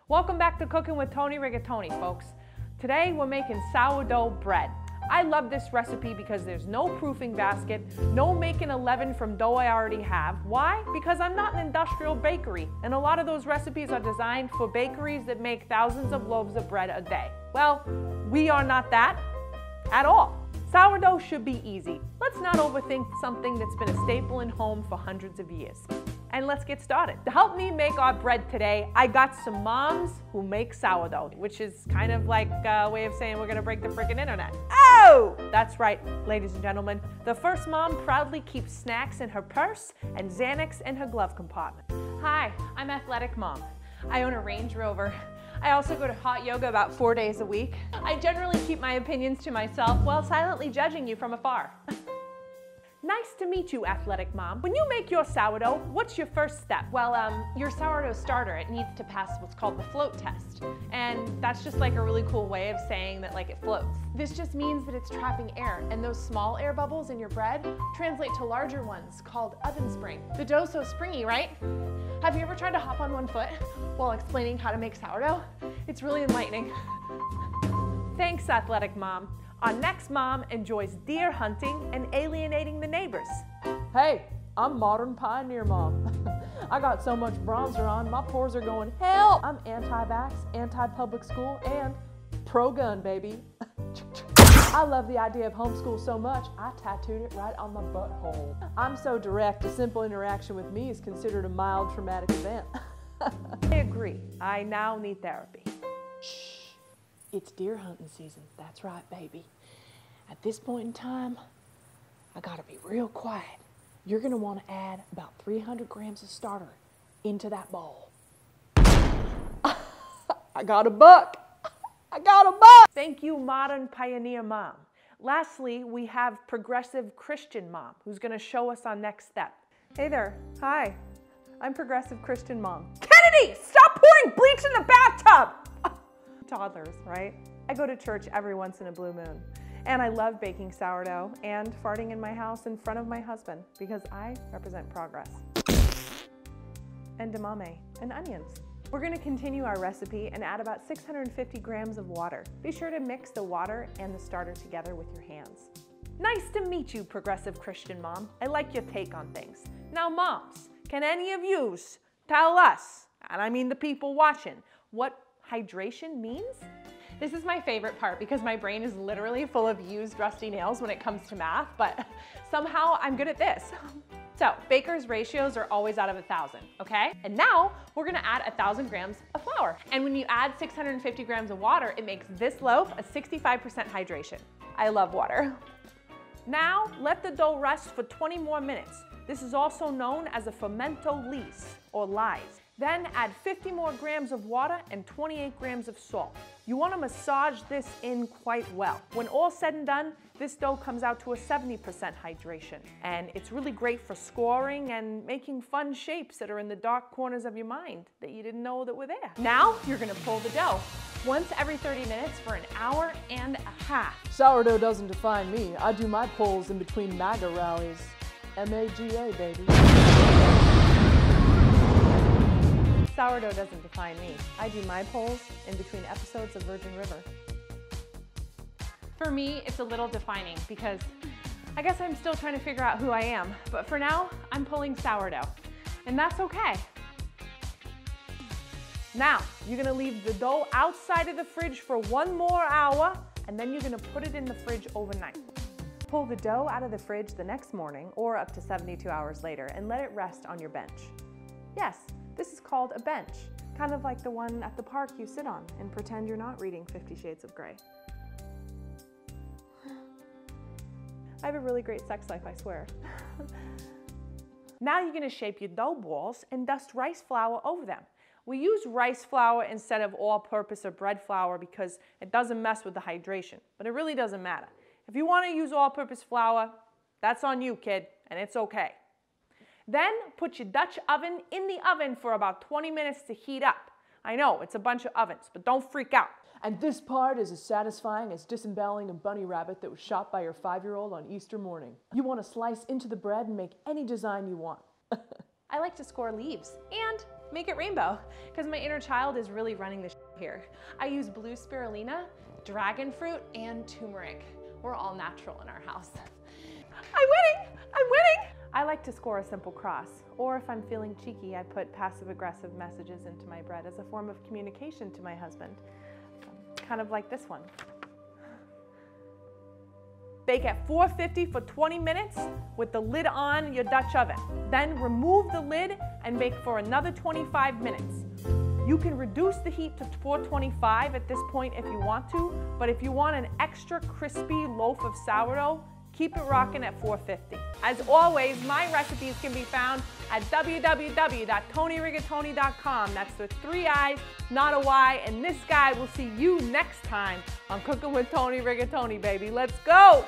Welcome back to Cooking with Tony Rigatoni, folks. Today we're making sourdough bread. I love this recipe because there's no proofing basket, no making a leaven from dough I already have. Why? Because I'm not an industrial bakery, and a lot of those recipes are designed for bakeries that make thousands of loaves of bread a day. Well, we are not that at all. Sourdough should be easy. Let's not overthink something that's been a staple in home for hundreds of years. And let's get started. To help me make our bread today, I got some moms who make sourdough, which is kind of like a way of saying we're gonna break the freaking internet. Oh! That's right, ladies and gentlemen. The first mom proudly keeps snacks in her purse and Xanax in her glove compartment. Hi, I'm Athletic Mom. I own a Range Rover. I also go to hot yoga about 4 days a week. I generally keep my opinions to myself while silently judging you from afar. Nice to meet you, Athletic Mom. When you make your sourdough, what's your first step? Well, your sourdough starter, it needs to pass what's called the float test. And that's just like a really cool way of saying that like it floats. This just means that it's trapping air, and those small air bubbles in your bread translate to larger ones called oven spring. The dough's so springy, right? Have you ever tried to hop on one foot while explaining how to make sourdough? It's really enlightening. Thanks, Athletic Mom. Our next mom enjoys deer hunting and alienating the neighbors. Hey, I'm Modern Pioneer Mom. I got so much bronzer on, my pores are going, help! I'm anti-vax, anti-public school, and pro-gun, baby. I love the idea of homeschool so much, I tattooed it right on my butthole. I'm so direct, a simple interaction with me is considered a mild traumatic event. I agree, I now need therapy. Shh. It's deer hunting season. That's right, baby. At this point in time, I gotta be real quiet. You're gonna wanna add about 300 grams of starter into that bowl. I got a buck. I got a buck. Thank you, Modern Pioneer Mom. Lastly, we have Progressive Christian Mom, who's gonna show us our next step. Hey there, hi. I'm Progressive Christian Mom. Kennedy, stop pouring bleach in the bathtub! Toddlers, right? I go to church every once in a blue moon. And I love baking sourdough and farting in my house in front of my husband because I represent progress. And edamame and onions. We're gonna continue our recipe and add about 650 grams of water. Be sure to mix the water and the starter together with your hands. Nice to meet you, Progressive Christian Mom. I like your take on things. Now, moms, can any of yous tell us, and I mean the people watching, what hydration means? This is my favorite part because my brain is literally full of used rusty nails when it comes to math, but somehow I'm good at this. So baker's ratios are always out of 1,000, okay? And now we're gonna add 1,000 grams of flour. And when you add 650 grams of water, it makes this loaf a 65% hydration. I love water. Now let the dough rest for 20 more minutes. This is also known as a fermento lise or lyse. Then add 50 more grams of water and 28 grams of salt. You want to massage this in quite well. When all said and done, this dough comes out to a 70% hydration. And it's really great for scoring and making fun shapes that are in the dark corners of your mind that you didn't know that were there. Now you're going to pull the dough once every 30 minutes for an hour and a half. Sourdough doesn't define me. I do my pulls in between MAGA rallies. MAGA, baby. Sourdough doesn't define me. I do my polls in between episodes of Virgin River. For me, it's a little defining because I guess I'm still trying to figure out who I am. But for now, I'm pulling sourdough, and that's okay. Now, you're gonna leave the dough outside of the fridge for 1 more hour, and then you're gonna put it in the fridge overnight. Pull the dough out of the fridge the next morning or up to 72 hours later and let it rest on your bench. Yes, this is called a bench, kind of like the one at the park you sit on and pretend you're not reading 50 Shades of Grey. I have a really great sex life, I swear. Now you're gonna shape your dough balls and dust rice flour over them. We use rice flour instead of all-purpose or bread flour because it doesn't mess with the hydration, but it really doesn't matter. If you wanna use all-purpose flour, that's on you, kid, and it's okay. Then put your Dutch oven in the oven for about 20 minutes to heat up. I know, it's a bunch of ovens, but don't freak out. And this part is as satisfying as disemboweling a bunny rabbit that was shot by your 5-year-old on Easter morning. You want to slice into the bread and make any design you want. I like to score leaves and make it rainbow, because my inner child is really running the here. I use blue spirulina, dragon fruit, and turmeric. We're all natural in our house. I'm winning! I'm winning! I like to score a simple cross, or if I'm feeling cheeky, I put passive-aggressive messages into my bread as a form of communication to my husband. Kind of like this one. Bake at 450 for 20 minutes with the lid on your Dutch oven. Then remove the lid and bake for another 25 minutes. You can reduce the heat to 425 at this point if you want to, but if you want an extra crispy loaf of sourdough, keep it rocking at 450. As always, my recipes can be found at www.tonyrigatoni.com. That's the 3 I's, not a Y, and this guy will see you next time on Cooking with Tony Rigatoni, baby. Let's go!